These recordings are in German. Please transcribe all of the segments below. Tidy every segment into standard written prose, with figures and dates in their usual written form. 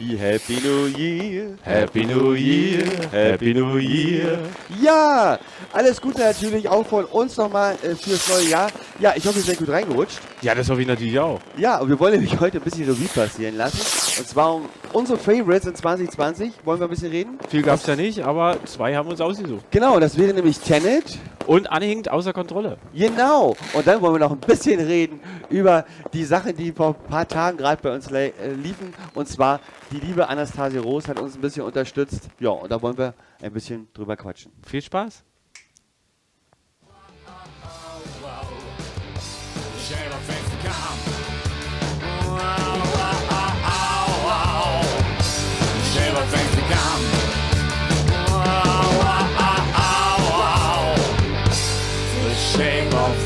Happy New Year, Happy New Year, Happy New Year. Ja, alles Gute natürlich auch von uns nochmal fürs neue Jahr. Ja, ich hoffe, ihr seid gut reingerutscht. Ja, das hoffe ich natürlich auch. Ja, und wir wollen nämlich heute ein bisschen Revue passieren lassen. Und zwar um unsere Favorites in 2020. Wollen wir ein bisschen reden? Viel gab es ja nicht, aber 2 haben wir uns ausgesucht. Genau, das wäre nämlich Tenet. Und anhängend außer Kontrolle. Genau. Und dann wollen wir noch ein bisschen reden über die Sachen, die vor ein paar Tagen gerade bei uns liefen. Und zwar, die liebe Anastasia Roos hat uns ein bisschen unterstützt. Ja, und da wollen wir ein bisschen drüber quatschen. Viel Spaß.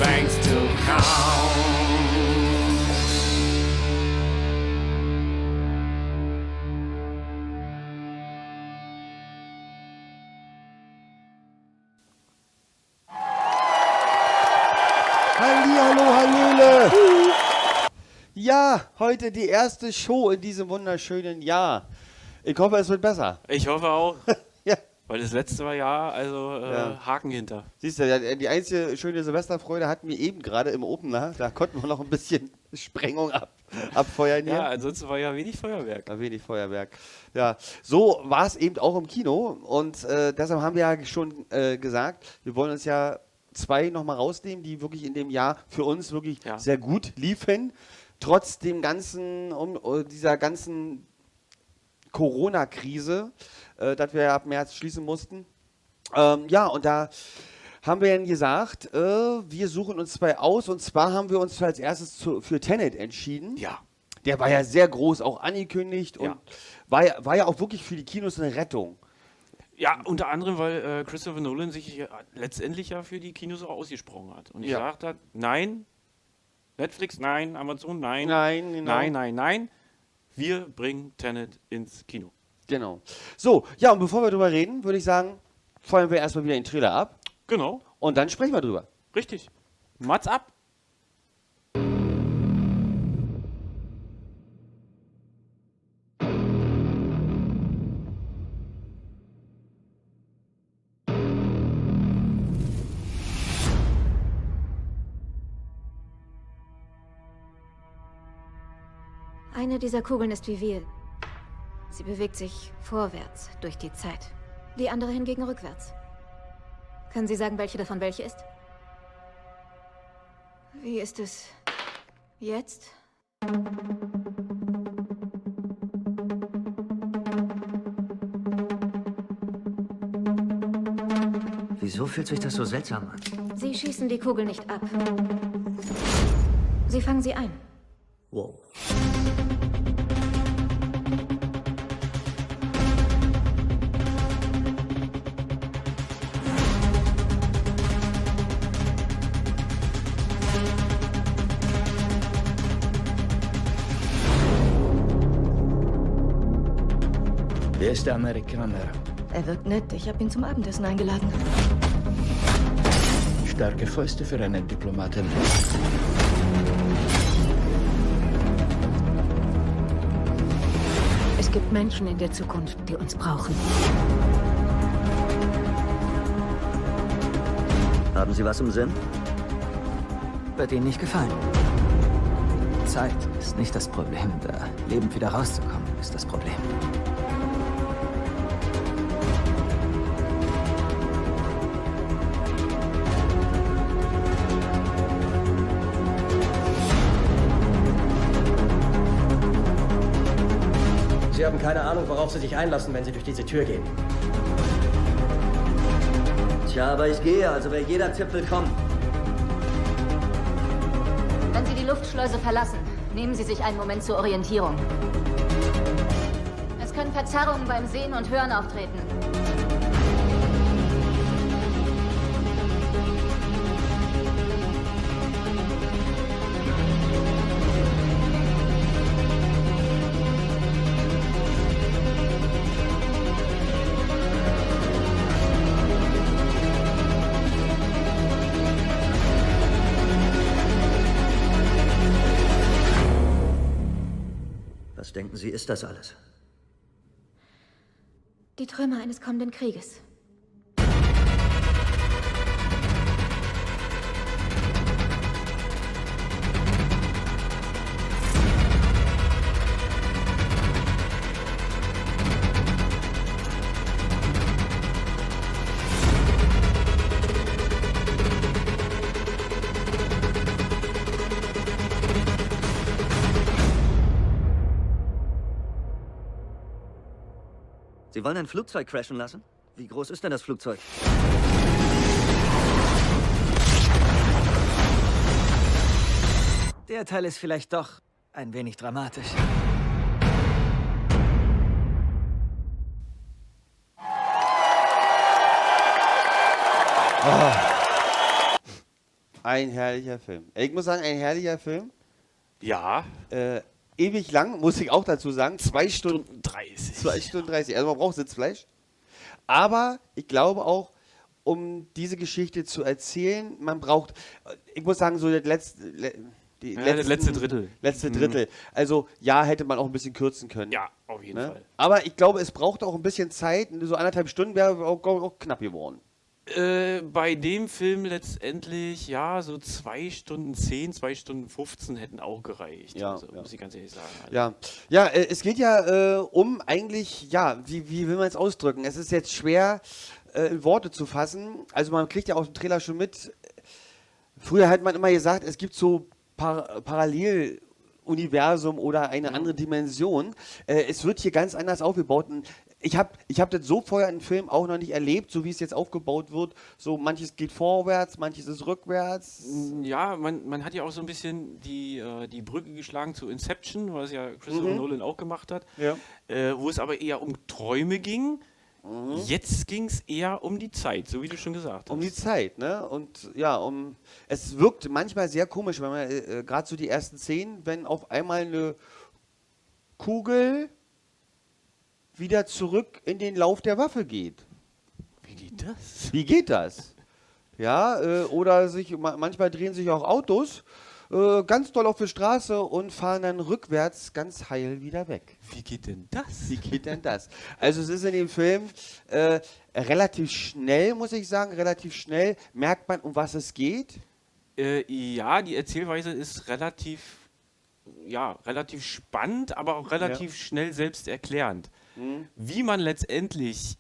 Thanks to come. Hallihallo, Hallöle! Ja, heute die erste Show in diesem wunderschönen Jahr. Ich hoffe, es wird besser. Ich hoffe auch. Ja. Weil das letzte Jahr, also Haken hinter. Siehst du, die einzige schöne Silvesterfreude hatten wir eben gerade im Opener. Da konnten wir noch ein bisschen Sprengung abfeuern hier. Ja, ansonsten war ja wenig Feuerwerk. Wenig Feuerwerk. Ja, so war es eben auch im Kino. Und deshalb haben wir ja schon gesagt, wir wollen uns ja 2 nochmal rausnehmen, die wirklich in dem Jahr für uns wirklich sehr gut liefen. Trotz dem ganzen, dieser ganzen Corona-Krise, dass wir ab März schließen mussten. Ja, und da haben wir dann gesagt, wir suchen uns 2 aus. Und zwar haben wir uns als erstes für Tenet entschieden. Ja. Der war ja sehr groß auch angekündigt und war ja auch wirklich für die Kinos eine Rettung. Ja, unter anderem, weil Christopher Nolan sich letztendlich ja für die Kinos auch ausgesprochen hat. Und ich gesagt hat, nein, Netflix, nein, Amazon, nein, nein. Wir bringen Tenet ins Kino. Genau. So, ja, und bevor wir drüber reden, würde ich sagen, feuern wir erstmal wieder den Trailer ab. Genau. Und dann sprechen wir drüber. Richtig. Mats ab. Eine dieser Kugeln ist wie wir. Sie bewegt sich vorwärts durch die Zeit. Die andere hingegen rückwärts. Können Sie sagen, welche davon welche ist? Wie ist es jetzt? Wieso fühlt sich das so seltsam an? Sie schießen die Kugel nicht ab. Sie fangen sie ein. Wow. Wer ist der Amerikaner? Er wirkt nett. Ich habe ihn zum Abendessen eingeladen. Starke Fäuste für einen Diplomaten. Es gibt Menschen in der Zukunft, die uns brauchen. Haben Sie was im Sinn? Wird Ihnen nicht gefallen. Zeit ist nicht das Problem. Da lebend wieder rauszukommen, ist das Problem. Sie haben keine Ahnung, worauf Sie sich einlassen, wenn Sie durch diese Tür gehen. Tja, aber ich gehe, also wäre jeder Tipp willkommen. Wenn Sie die Luftschleuse verlassen, nehmen Sie sich einen Moment zur Orientierung. Es können Verzerrungen beim Sehen und Hören auftreten. Was denken Sie, ist das alles? Die Trümmer eines kommenden Krieges. Sie wollen ein Flugzeug crashen lassen? Wie groß ist denn das Flugzeug? Der Teil ist vielleicht doch ein wenig dramatisch. Ein herrlicher Film. Ich muss sagen, ein herrlicher Film. Ja. Ewig lang, muss ich auch dazu sagen. 2 Stunden 30. 2 Stunden 30. Also man braucht Sitzfleisch. Aber ich glaube auch, um diese Geschichte zu erzählen, man braucht, ich muss sagen, so das letzte Drittel. Letzte Drittel. Also ja, hätte man auch ein bisschen kürzen können. Ja, auf jeden Fall. Aber ich glaube, es braucht auch ein bisschen Zeit. So 1,5 Stunden wäre auch knapp geworden. Bei dem Film letztendlich, ja, so 2 Stunden 10, 2 Stunden 15 hätten auch gereicht. Ja, also, muss ich ganz ehrlich sagen. Also. Ja, es geht ja um eigentlich, ja, wie will man es ausdrücken? Es ist jetzt schwer in Worte zu fassen. Also man kriegt ja aus dem Trailer schon mit, früher hat man immer gesagt, es gibt so Paralleluniversum oder eine andere Dimension. Es wird hier ganz anders aufgebaut. Ich hab das so vorher im Film auch noch nicht erlebt, so wie es jetzt aufgebaut wird. So manches geht vorwärts, manches ist rückwärts. Ja, man hat ja auch so ein bisschen die Brücke geschlagen zu Inception, was ja Christopher Nolan auch gemacht hat, wo es aber eher um Träume ging. Jetzt ging es eher um die Zeit, so wie du schon gesagt hast. Um die Zeit, ne? Und ja, es wirkt manchmal sehr komisch, wenn man gerade so die ersten Szenen, wenn auf einmal eine Kugel wieder zurück in den Lauf der Waffe geht. Wie geht das? Wie geht das? Ja, oder manchmal drehen sich auch Autos ganz doll auf die Straße und fahren dann rückwärts ganz heil wieder weg. Wie geht denn das? Wie geht denn das? Also es ist in dem Film relativ schnell, muss ich sagen, relativ schnell merkt man, um was es geht. Ja, die Erzählweise ist relativ spannend, aber auch relativ schnell selbsterklärend. Wie man letztendlich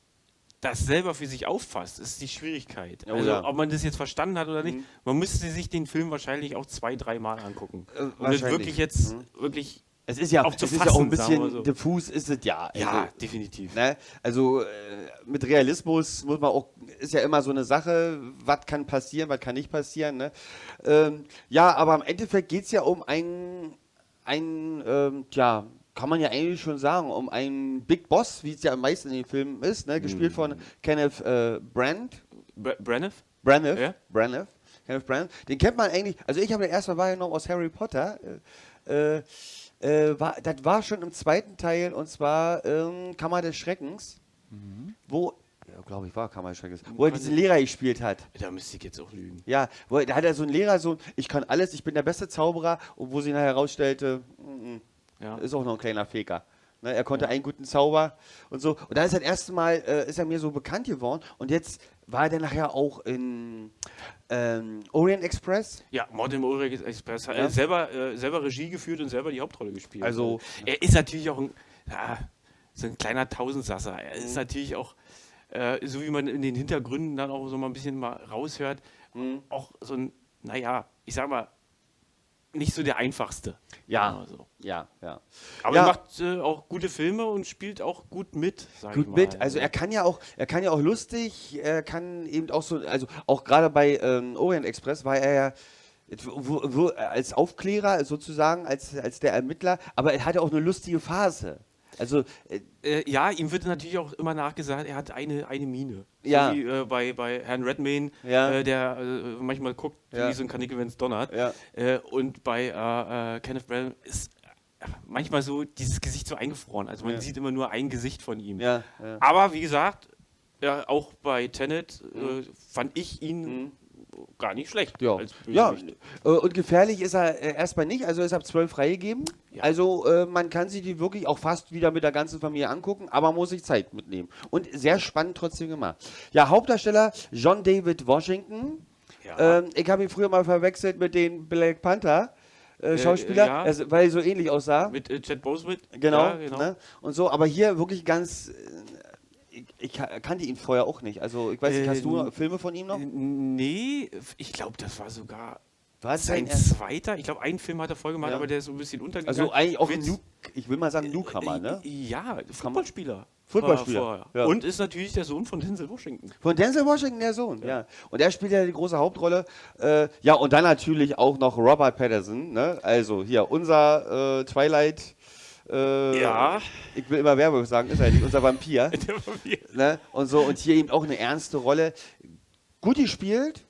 das selber für sich auffasst, ist die Schwierigkeit. Ob man das jetzt verstanden hat oder nicht, man müsste sich den Film wahrscheinlich auch 2-3 Mal angucken. Und das wirklich jetzt wirklich es ist ja auch zu fassen, fassen, ist ja auch ein bisschen so. diffus, ist es ja. Also, Ja, definitiv. Ne? Also mit Realismus muss man auch, ist ja immer so eine Sache, was kann passieren, was kann nicht passieren. Ne? Ja, aber im Endeffekt geht es ja um kann man ja eigentlich schon sagen, um einen Big Boss, wie es ja am meisten in den Filmen ist, ne? Gespielt von Kenneth Branagh. Branagh? Ja? Branagh. Kenneth Branagh. Den kennt man eigentlich, also ich habe den erstmal wahrgenommen aus Harry Potter. Das war schon im zweiten Teil, und zwar Kammer des Schreckens, wo, ja, glaube ich, war Kammer des Schreckens, wo er diesen Lehrer gespielt hat. Da müsste ich jetzt auch lügen. Ja, da hat er so einen Lehrer, so, ich kann alles, ich bin der beste Zauberer, und wo sie nachher herausstellte, ist auch noch ein kleiner Faker. Ne, er konnte einen guten Zauber und so. Und da ist das erste Mal, ist er mir so bekannt geworden. Und jetzt war er dann nachher auch in Orient Express. Ja, Mord im Orient Express. Er hat selber Regie geführt und selber die Hauptrolle gespielt. Also er ist natürlich auch so ein kleiner Tausendsasser. Er ist natürlich auch, so wie man in den Hintergründen dann auch so mal ein bisschen mal raushört, auch so ein, ich sag mal, nicht so der einfachste. Ja, also. ja. Aber er macht auch gute Filme und spielt auch gut mit, sag ich mal. Gut mit, also er kann ja auch lustig, er kann eben auch so, also auch gerade bei Orient Express war er ja als Aufklärer sozusagen, als der Ermittler, aber er hatte auch eine lustige Phase. Also ihm wird natürlich auch immer nachgesagt, er hat eine Mine. Ja. So wie bei Herrn Redmayne, der manchmal guckt, wie so ein Kanickel, wenn es donnert. Ja. Und bei Kenneth Branagh ist manchmal so dieses Gesicht so eingefroren. Also man sieht immer nur ein Gesicht von ihm. Ja. Aber wie gesagt, auch bei Tenet fand ich ihn gar nicht schlecht. Ja, und gefährlich ist er erstmal nicht, also ist ab 12 freigegeben. Ja. Also man kann sich die wirklich auch fast wieder mit der ganzen Familie angucken, aber man muss sich Zeit mitnehmen. Und sehr spannend trotzdem gemacht. Ja, Hauptdarsteller John David Washington. Ja. Ich habe ihn früher mal verwechselt mit den Black Panther. Schauspieler, weil er so ähnlich aussah. Mit Chad Boseman. Genau. Ja, genau. Ne? Und so, aber hier wirklich ganz. Ich kannte ihn vorher auch nicht. Also, ich weiß nicht, hast du Filme von ihm noch? Nee, ich glaube, das war sogar sein zweiter. Ich glaube, einen Film hat er voll gemacht, aber der ist so ein bisschen untergegangen. Also, eigentlich auch ich will mal sagen, Newcomer, ne? Ja, Footballspieler. Ja. Und ist natürlich der Sohn von Denzel Washington. Von Denzel Washington, der Sohn, ja. Und er spielt ja die große Hauptrolle. Ja, und dann natürlich auch noch Robert Pattinson, ne? Also, hier, unser Twilight. Ich will immer Werbung sagen, ist er nicht, unser Vampir. Der Vampir. Ne? Und so, und hier eben auch eine ernste Rolle. Gut gespielt,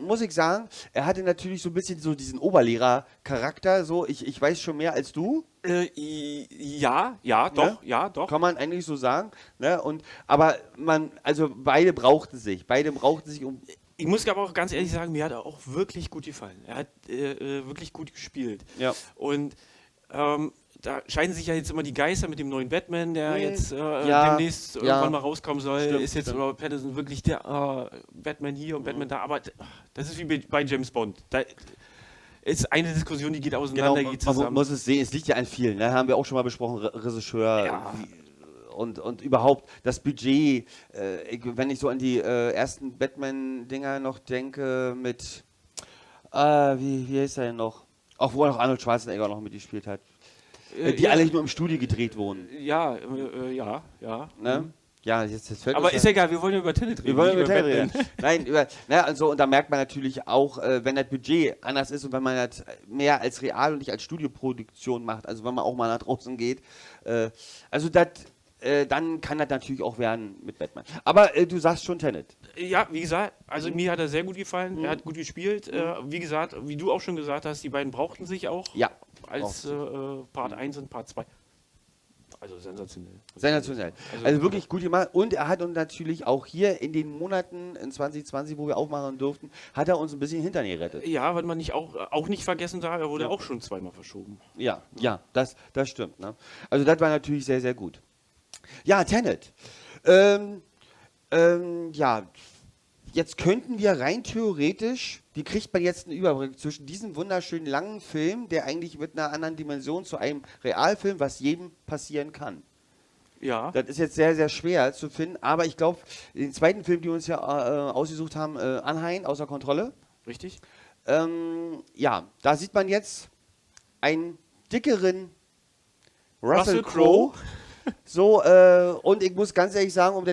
muss ich sagen. Er hatte natürlich so ein bisschen so diesen Oberlehrer-Charakter, so, ich weiß schon mehr als du. Doch. Kann man eigentlich so sagen. Ne? Aber beide brauchten sich, um. Ich muss aber auch ganz ehrlich sagen, mir hat er auch wirklich gut gefallen. Er hat wirklich gut gespielt. Ja. Und da scheiden sich ja jetzt immer die Geister mit dem neuen Batman, der jetzt demnächst irgendwann mal rauskommen soll. Stimmt, ist jetzt Robert Pattinson wirklich der Batman hier und Batman da? Aber das ist wie bei James Bond. Da ist eine Diskussion, die geht auseinander, geht zusammen. Man muss es sehen, es liegt ja an vielen. Ne? Haben wir auch schon mal besprochen, Regisseur und überhaupt das Budget. Wenn ich so an die ersten Batman-Dinger noch denke mit, wie heißt er denn noch? Auch wo noch Arnold Schwarzenegger noch mitgespielt hat. Die alle nur im Studio gedreht wurden. Ja. Ne? Ja, jetzt fällt aber ist egal, wir wollen ja über Tenet reden. Wir wollen über Tenet reden. Nein, und da merkt man natürlich auch, wenn das Budget anders ist und wenn man das mehr als Real und nicht als Studioproduktion macht, also wenn man auch mal nach draußen geht, dann kann das natürlich auch werden mit Batman. Aber du sagst schon Tenet. Ja, wie gesagt, also mir hat er sehr gut gefallen, er hat gut gespielt. Wie gesagt, wie du auch schon gesagt hast, die beiden brauchten sich auch. Ja. Als Part 1 und Part 2. Also sensationell. Sensationell. Also wirklich gut gemacht. Und er hat uns natürlich auch hier in den Monaten in 2020, wo wir aufmachen durften, hat er uns ein bisschen Hintern gerettet. Ja, was man nicht auch nicht vergessen darf, er wurde auch schon zweimal verschoben. Ja, das stimmt. Ne? Also das war natürlich sehr, sehr gut. Ja, Tenet. Jetzt könnten wir rein theoretisch, wie kriegt man jetzt einen Überblick zwischen diesem wunderschönen langen Film, der eigentlich mit einer anderen Dimension zu einem Realfilm, was jedem passieren kann. Ja. Das ist jetzt sehr, sehr schwer zu finden, aber ich glaube, den zweiten Film, den wir uns ja ausgesucht haben, Anhain, außer Kontrolle. Richtig. Da sieht man jetzt einen dickeren Russell Crowe. So, und ich muss ganz ehrlich sagen,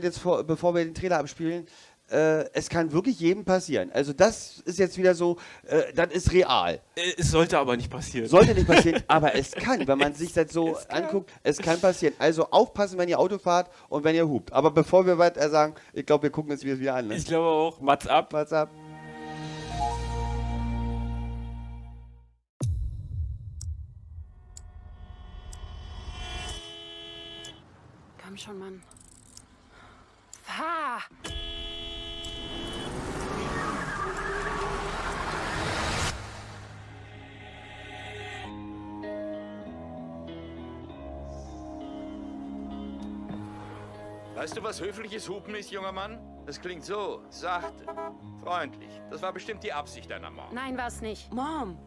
bevor wir den Trailer abspielen, es kann wirklich jedem passieren. Also das ist jetzt wieder so, das ist real. Es sollte aber nicht passieren. Sollte nicht passieren, aber es kann, wenn man sich das so anguckt, es kann passieren. Also aufpassen, wenn ihr Auto fahrt und wenn ihr hupt. Aber bevor wir weiter sagen, ich glaube, wir gucken uns wieder an. Ne? Ich glaube auch, Mats ab. Komm schon, Mann. Fahr! Weißt du, was höfliches Hupen ist, junger Mann? Das klingt so sachte, freundlich. Das war bestimmt die Absicht deiner Mom. Nein, war's nicht. Mom!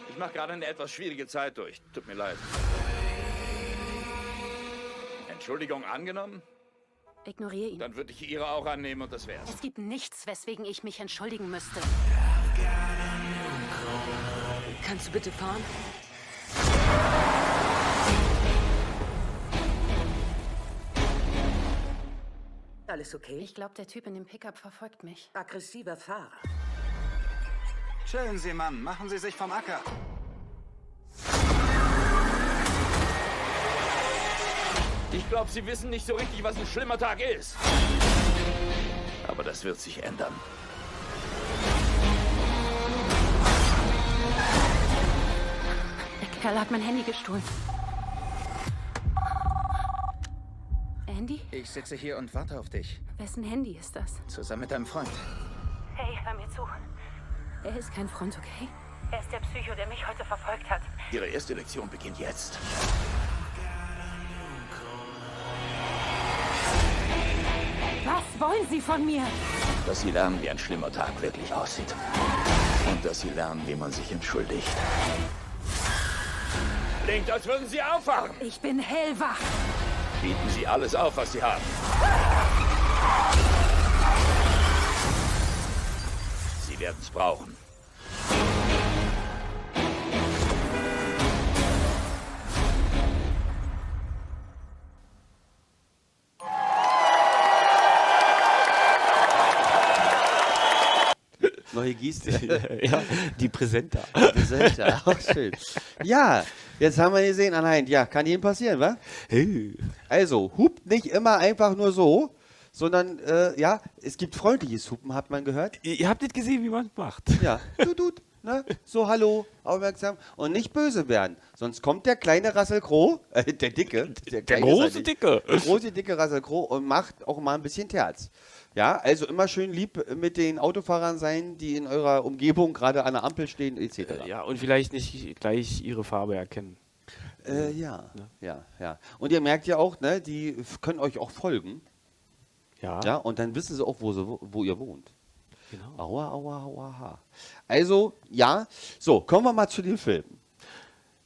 Ich mache gerade eine etwas schwierige Zeit durch. Tut mir leid. Entschuldigung angenommen? Ignoriere ihn. Dann würde ich Ihre auch annehmen und das wär's. Es gibt nichts, weswegen ich mich entschuldigen müsste. Kannst du bitte fahren? Alles okay? Ich glaube, der Typ in dem Pickup verfolgt mich. Aggressiver Fahrer. Chillen Sie, Mann. Machen Sie sich vom Acker. Ich glaube, Sie wissen nicht so richtig, was ein schlimmer Tag ist. Aber das wird sich ändern. Er hat mein Handy gestohlen. Andy? Ich Ich sitze hier und warte auf dich. Wessen Handy ist das? Zusammen mit deinem Freund. Hey, hör mir zu. Er ist kein Freund, okay? Er ist der Psycho, der mich heute verfolgt hat. Ihre erste Lektion beginnt jetzt. Was wollen Sie von mir? Dass Sie lernen, wie ein schlimmer Tag wirklich aussieht. Und dass Sie lernen, wie man sich entschuldigt. Klingt, als würden Sie aufwachen. Ich bin hellwach. Bieten Sie alles auf, was Sie haben. Sie werden es brauchen. Neue Gieße. Ja, die Präsenter. Präsenter, auch schön. Ja, jetzt haben wir gesehen anhand. Ja, kann jedem passieren, wa? Also, hupt nicht immer einfach nur so, sondern, ja, es gibt freundliches Hupen, hat man gehört. Ihr habt nicht gesehen, wie man es macht. Ja, ne? So, hallo, aufmerksam und nicht böse werden. Sonst kommt der kleine Russell Crowe, der Dicke. Der große Dicke. Der große, dicke Russell Crowe und macht auch mal ein bisschen Terz. Ja, also immer schön lieb mit den Autofahrern sein, die in eurer Umgebung gerade an der Ampel stehen, etc. Ja, und vielleicht nicht gleich ihre Farbe erkennen. Ja. Und ihr merkt ja auch, ne, die können euch auch folgen. Ja. Ja, und dann wissen sie auch, wo ihr wohnt. Genau. Aua. Also, ja. So, kommen wir mal zu den Filmen.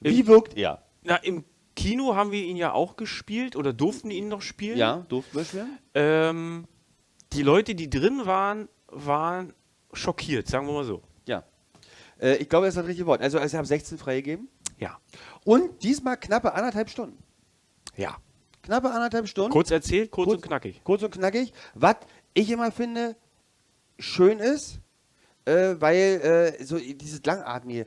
Wie wirkt er? Na, im Kino haben wir ihn ja auch gespielt oder durften ihn noch spielen. Ja, durften wir spielen. Die Leute, die drin waren schockiert, sagen wir mal so. Ja. Ich glaube, das ist das richtige Wort. Also, ich habe 16 freigegeben. Ja. Und diesmal knappe 1,5 Stunden. Ja. Knappe 1,5 Stunden. Kurz erzählt, kurz und knackig. Kurz und knackig. Was ich immer finde, schön ist, weil so dieses Langatmige,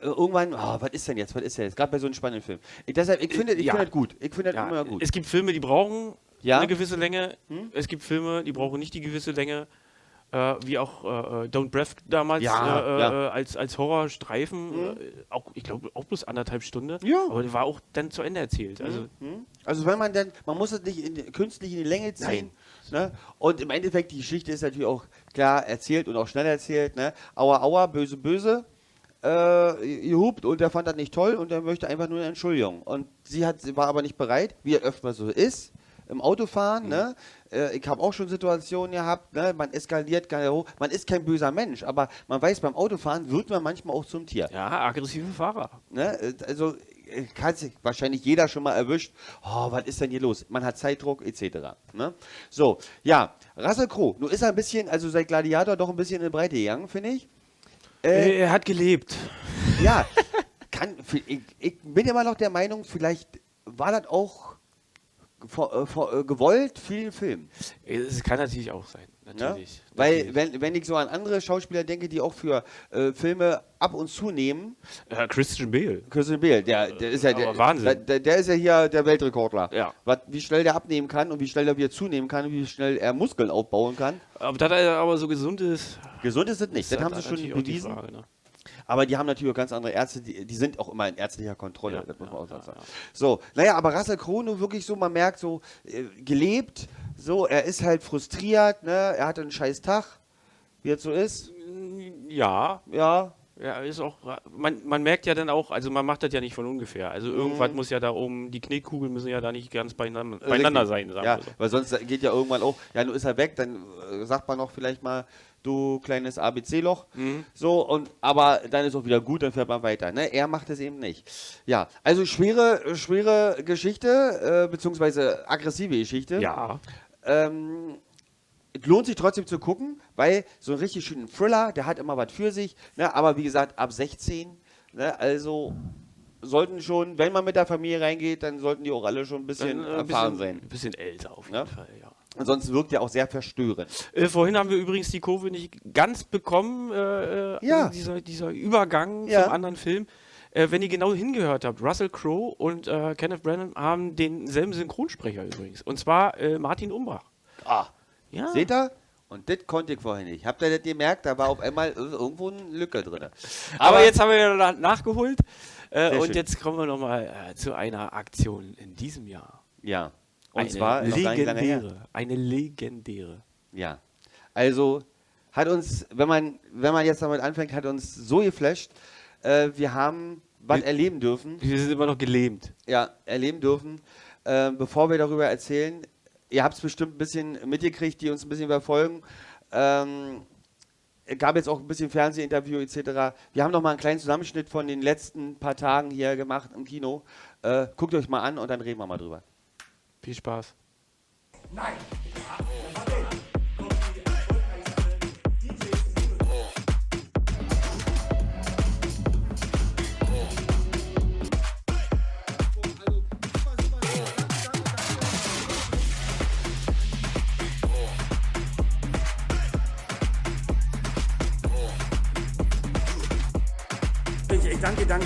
irgendwann, was ist denn jetzt? Gerade bei so einem spannenden Film. Ich finde das gut. Ich finde das immer gut. Es gibt Filme, die brauchen eine gewisse Länge. Es gibt Filme, die brauchen nicht die gewisse Länge. Wie auch Don't Breath damals als Horrorstreifen. Ich glaube auch bloß 1,5 Stunden. Ja. Aber der war auch dann zu Ende erzählt. Also wenn man muss es nicht künstlich in die Länge ziehen. Ne? Und im Endeffekt, die Geschichte ist natürlich auch klar erzählt und auch schnell erzählt. Ne? Aua, böse. Gehupt und der fand das nicht toll und er möchte einfach nur eine Entschuldigung. Und sie war aber nicht bereit, wie er öfter so ist, im Autofahren. Ne? Ich habe auch schon Situationen gehabt, ne? Man eskaliert, man ist kein böser Mensch, aber man weiß, beim Autofahren wird man manchmal auch zum Tier. Ja, aggressive Fahrer. Ne? Also hat sich wahrscheinlich jeder schon mal erwischt, was ist denn hier los? Man hat Zeitdruck etc. Ne? So, ja, Russell Crowe, nun ist er ein bisschen, also seit Gladiator doch ein bisschen in die Breite gegangen, finde ich. Er hat gelebt. Ja, ich bin immer noch der Meinung, vielleicht war das auch gewollt für den Film. Es kann natürlich auch sein, natürlich. Ja? Weil, wenn ich so an andere Schauspieler denke, die auch für Filme ab und zu nehmen. Christian Bale, der ist ja Wahnsinn. Der ist ja hier der Weltrekordler. Ja. Wie schnell der abnehmen kann und wie schnell er wieder zunehmen kann und wie schnell er Muskeln aufbauen kann. Aber da er aber so gesund ist. Gesund ist es nicht, das haben sie schon bewiesen. Frage, ne? Aber die haben natürlich auch ganz andere Ärzte, die sind auch immer in ärztlicher Kontrolle, Ja, das muss man auch sagen. ja. So, naja, aber Russell Crowe nur wirklich so, man merkt so, gelebt, so, er ist halt frustriert, ne, er hatte einen scheiß Tag, wie es so ist. Ja. Ja. Ja, ist auch, man merkt ja dann auch, also man macht das ja nicht von ungefähr. Also irgendwas muss ja da oben, die Knickkugeln müssen ja da nicht ganz beieinander sein, sagen wir so. Weil sonst geht ja irgendwann auch, ja, nun ist er weg, dann sagt man noch vielleicht mal, du kleines ABC-Loch. So, aber dann ist auch wieder gut, dann fährt man weiter. Ne? Er macht es eben nicht. Ja, also schwere Geschichte, beziehungsweise aggressive Geschichte. Ja. Es lohnt sich trotzdem zu gucken, weil so ein richtig schönen Thriller, der hat immer was für sich. Ne? Aber wie gesagt, ab 16, ne? Also sollten schon, wenn man mit der Familie reingeht, dann sollten die auch alle schon ein bisschen erfahren sein. Ein bisschen älter auf jeden Fall, ja. Ansonsten wirkt er auch sehr verstörend. Vorhin haben wir übrigens die Kurve nicht ganz bekommen, dieser Übergang zum anderen Film. Wenn ihr genau hingehört habt, Russell Crowe und Kenneth Branagh haben denselben Synchronsprecher übrigens. Und zwar Martin Umbrach. Ja. Seht ihr? Und das konnte ich vorhin nicht. Habt ihr das gemerkt? Da war auf einmal irgendwo eine Lücke drin. Aber jetzt haben wir ja nachgeholt. Und schön. jetzt kommen wir nochmal zu einer Aktion in diesem Jahr. Ja. Und zwar eine legendäre. Ja. Also hat uns, wenn man jetzt damit anfängt, hat uns so geflasht. Wir haben was erleben dürfen. Wir sind immer noch gelähmt. Ja, erleben dürfen. Bevor wir darüber erzählen, ihr habt es bestimmt ein bisschen mitgekriegt, die uns ein bisschen verfolgen. Gab jetzt auch ein bisschen Fernsehinterview etc. Wir haben noch mal einen kleinen Zusammenschnitt von den letzten paar Tagen hier gemacht im Kino. Guckt euch mal an und dann reden wir mal drüber. Viel Spaß. Nein!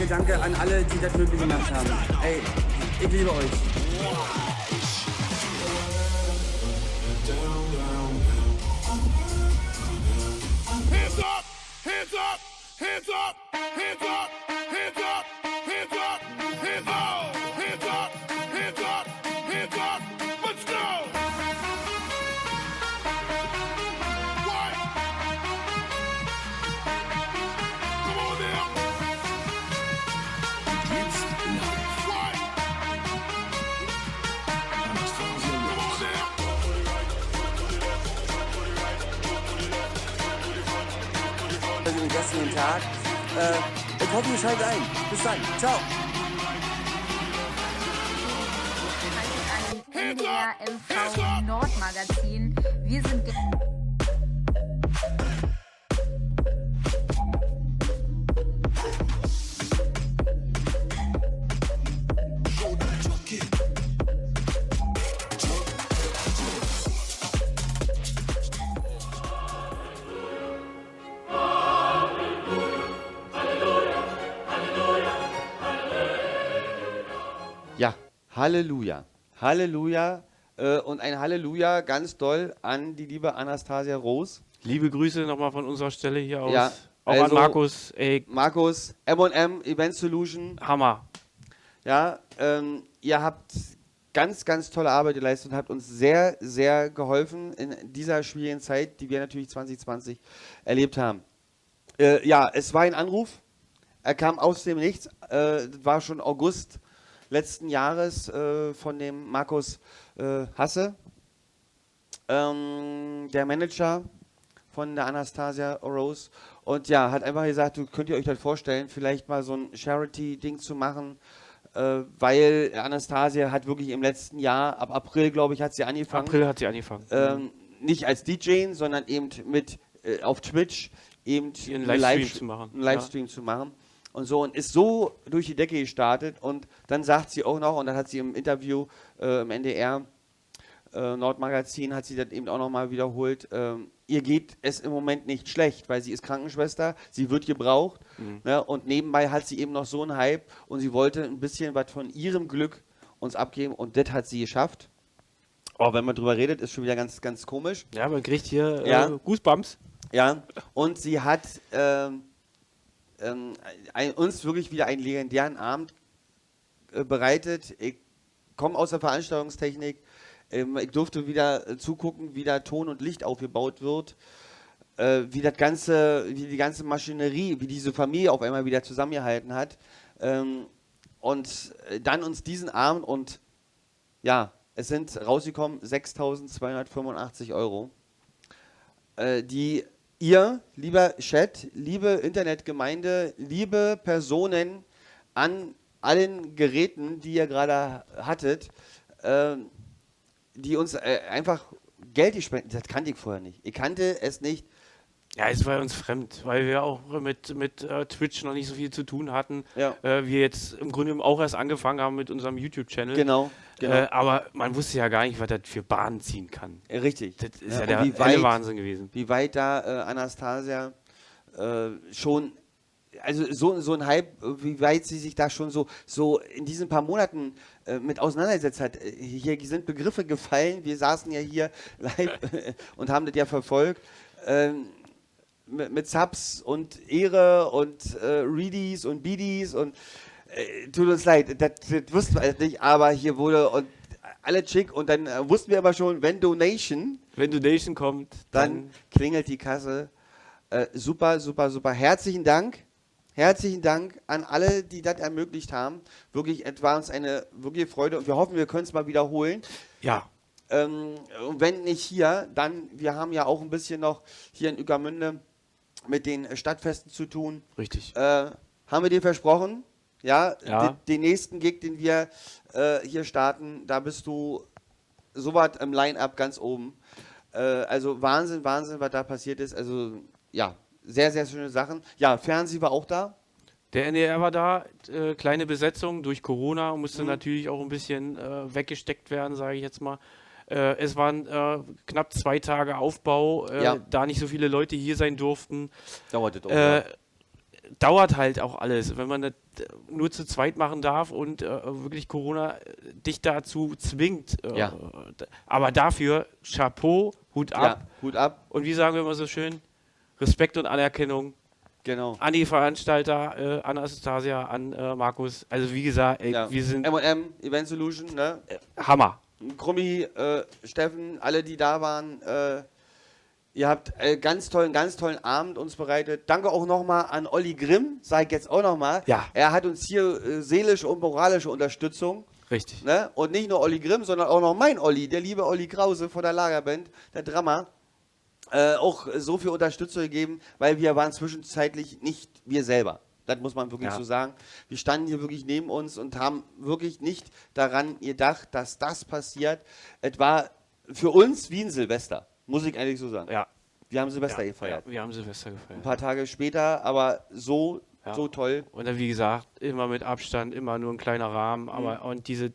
Danke an alle, die das möglich gemacht haben. Ey, ich liebe euch. Hands up! Hands up! Hands up! Hands up! Hands up! Hands up! Hands up! Hands up! Hands up! Hands up! Let's go! What? Come on now! Den gestrigen Tag. Ich hoffe, ihr schaltet ein. Bis dann. Ciao. Ein NDR MV Nordmagazin. Wir sind Ja, Halleluja. Halleluja und ein Halleluja ganz doll an die liebe Anastasia Rose. Liebe Grüße nochmal von unserer Stelle hier aus. Ja, auch also an Markus. Ey. Markus, M&M Event Solution. Hammer. Ja, ihr habt ganz, ganz tolle Arbeit geleistet und habt uns sehr, sehr geholfen in dieser schwierigen Zeit, die wir natürlich 2020 erlebt haben. Ja, es war ein Anruf. Er kam aus dem Nichts. Das war schon August letzten Jahres von dem Markus Hasse, der Manager von der Anastasia Rose. Und ja, hat einfach gesagt, könnt ihr euch das vorstellen, vielleicht mal so ein Charity-Ding zu machen, weil Anastasia hat wirklich im letzten Jahr, ab April, glaube ich, hat sie angefangen. April hat sie angefangen. Nicht als DJ, sondern eben mit auf Twitch eben einen Livestream zu machen. Und so, und ist so durch die Decke gestartet. Und dann sagt sie auch noch, und dann hat sie im Interview im NDR Nordmagazin, hat sie das eben auch nochmal wiederholt, ihr geht es im Moment nicht schlecht, weil sie ist Krankenschwester, sie wird gebraucht, ne, und nebenbei hat sie eben noch so einen Hype und sie wollte ein bisschen was von ihrem Glück uns abgeben und das hat sie geschafft. Oh, wenn man drüber redet, ist schon wieder ganz, ganz komisch. Ja, man kriegt hier Goosebumps. Ja, und sie hat uns wirklich wieder einen legendären Abend bereitet. Ich komme aus der Veranstaltungstechnik. Ich durfte wieder zugucken, wie da Ton und Licht aufgebaut wird, wie die ganze Maschinerie, wie diese Familie auf einmal wieder zusammengehalten hat. Und dann uns diesen Abend und ja, es sind rausgekommen 6.285 €, die ihr, lieber Chat, liebe Internetgemeinde, liebe Personen an allen Geräten, die ihr gerade hattet, die uns einfach Geld gespendet, das kannte ich vorher nicht. Ich kannte es nicht. Ja, es war uns fremd, weil wir auch mit Twitch noch nicht so viel zu tun hatten. Ja. Wir jetzt im Grunde auch erst angefangen haben mit unserem YouTube-Channel. Genau. Aber man wusste ja gar nicht, was das für Bahnen ziehen kann. Richtig. Das ist ja der helle Wahnsinn gewesen. Wie weit da Anastasia schon, also so ein Hype, wie weit sie sich da schon so in diesen paar Monaten mit auseinandergesetzt hat. Hier sind Begriffe gefallen, wir saßen ja hier live und haben das ja verfolgt. Mit Subs und Ehre und Readies und Beadies und tut uns leid, das wussten wir nicht, aber hier wurde und alle schick. Und dann wussten wir aber schon, wenn Donation kommt, dann klingelt die Kasse. Super, super, super. Herzlichen Dank. Herzlichen Dank an alle, die das ermöglicht haben. Wirklich, es war uns eine wirkliche Freude und wir hoffen, wir können es mal wiederholen. Ja. Und wenn nicht hier, dann, wir haben ja auch ein bisschen noch hier in Ueckermünde mit den Stadtfesten zu tun. Richtig. Haben wir dir versprochen? Ja. Ja. Den nächsten Gig, den wir hier starten, da bist du so was im Line-Up ganz oben. Also Wahnsinn, Wahnsinn, was da passiert ist. Also, ja. Sehr, sehr schöne Sachen. Ja, Fernsehen war auch da. Der NDR war da, kleine Besetzung durch Corona, musste natürlich auch ein bisschen weggesteckt werden, sage ich jetzt mal. Es waren knapp 2 Tage Aufbau, da nicht so viele Leute hier sein durften. Dauert das auch. Dauert halt auch alles, wenn man das nur zu zweit machen darf und wirklich Corona dich dazu zwingt. Aber dafür Chapeau, Hut ab. Ja, Hut ab. Und wie sagen wir immer so schön? Respekt und Anerkennung an die Veranstalter, an Anastasia, an Markus. Also wie gesagt, wir sind M&M, Event Solution, ne? Hammer. Krummi, Steffen, alle, die da waren, ihr habt ganz tollen Abend uns bereitet. Danke auch nochmal an Olli Grimm, sage ich jetzt auch nochmal. Ja. Er hat uns hier seelische und moralische Unterstützung. Richtig. Ne? Und nicht nur Olli Grimm, sondern auch noch mein Olli, der liebe Olli Krause von der Lagerband, der Drummer. Auch so viel Unterstützung gegeben, weil wir waren zwischenzeitlich nicht wir selber. Das muss man wirklich so sagen. Wir standen hier wirklich neben uns und haben wirklich nicht daran gedacht, dass das passiert. Es war für uns wie ein Silvester, muss ich eigentlich so sagen. Ja. Wir haben Silvester gefeiert. Ja, wir haben Silvester gefeiert. Ein paar Tage später, aber so toll. Und dann, wie gesagt, immer mit Abstand, immer nur ein kleiner Rahmen, aber und diese,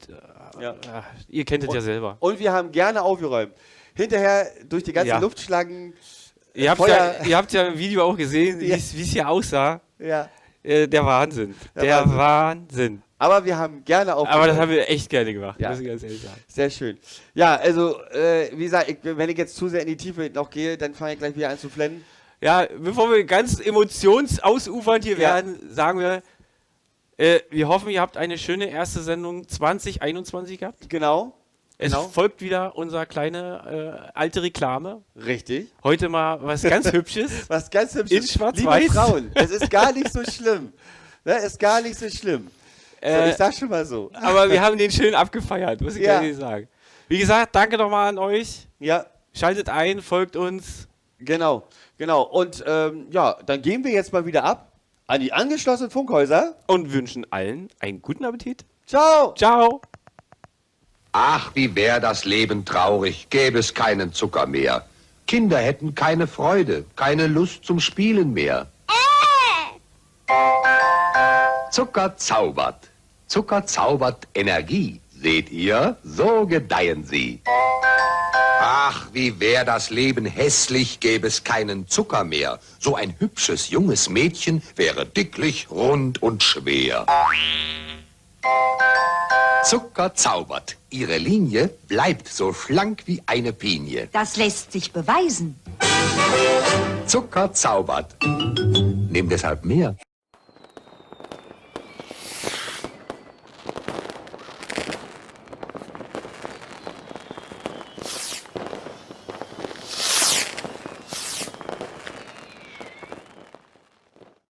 ihr kennt es ja selber. Und wir haben gerne aufgeräumt. Hinterher durch die ganzen Luftschlangen. Ihr habt ja im Video auch gesehen, wie es hier aussah. Ja. Der Wahnsinn. Der Wahnsinn. Aber wir haben gerne aufgeräumt. Aber das haben wir echt gerne gemacht, ja. muss ich ganz ehrlich sagen. Sehr schön. Ja, also, wie gesagt, wenn ich jetzt zu sehr in die Tiefe noch gehe, dann fange ich gleich wieder an zu flennen. Ja, bevor wir ganz emotionsausufernd hier werden, sagen wir, wir hoffen, ihr habt eine schöne erste Sendung 2021 gehabt. Genau. Es folgt wieder unsere kleine alte Reklame. Richtig. Heute mal was ganz Hübsches. Was ganz Hübsches. In Schwarz-Weiß. Liebe Frauen, es ist gar nicht so schlimm. Ne, ist gar nicht so schlimm. So, ich sag schon mal so. Aber wir haben den schön abgefeiert, muss ich ehrlich sagen. Wie gesagt, danke nochmal an euch. Ja. Schaltet ein, folgt uns. Genau. Und dann gehen wir jetzt mal wieder ab an die angeschlossenen Funkhäuser. Und wünschen allen einen guten Appetit. Ciao. Ciao. Ach, wie wär das Leben traurig, gäbe es keinen Zucker mehr. Kinder hätten keine Freude, keine Lust zum Spielen mehr. Zucker zaubert. Zucker zaubert Energie. Seht ihr, so gedeihen sie. Ach, wie wär das Leben hässlich, gäbe es keinen Zucker mehr. So ein hübsches, junges Mädchen wäre dicklich, rund und schwer. Zucker zaubert. Ihre Linie bleibt so schlank wie eine Pinie. Das lässt sich beweisen. Zucker zaubert. Nimm deshalb mehr.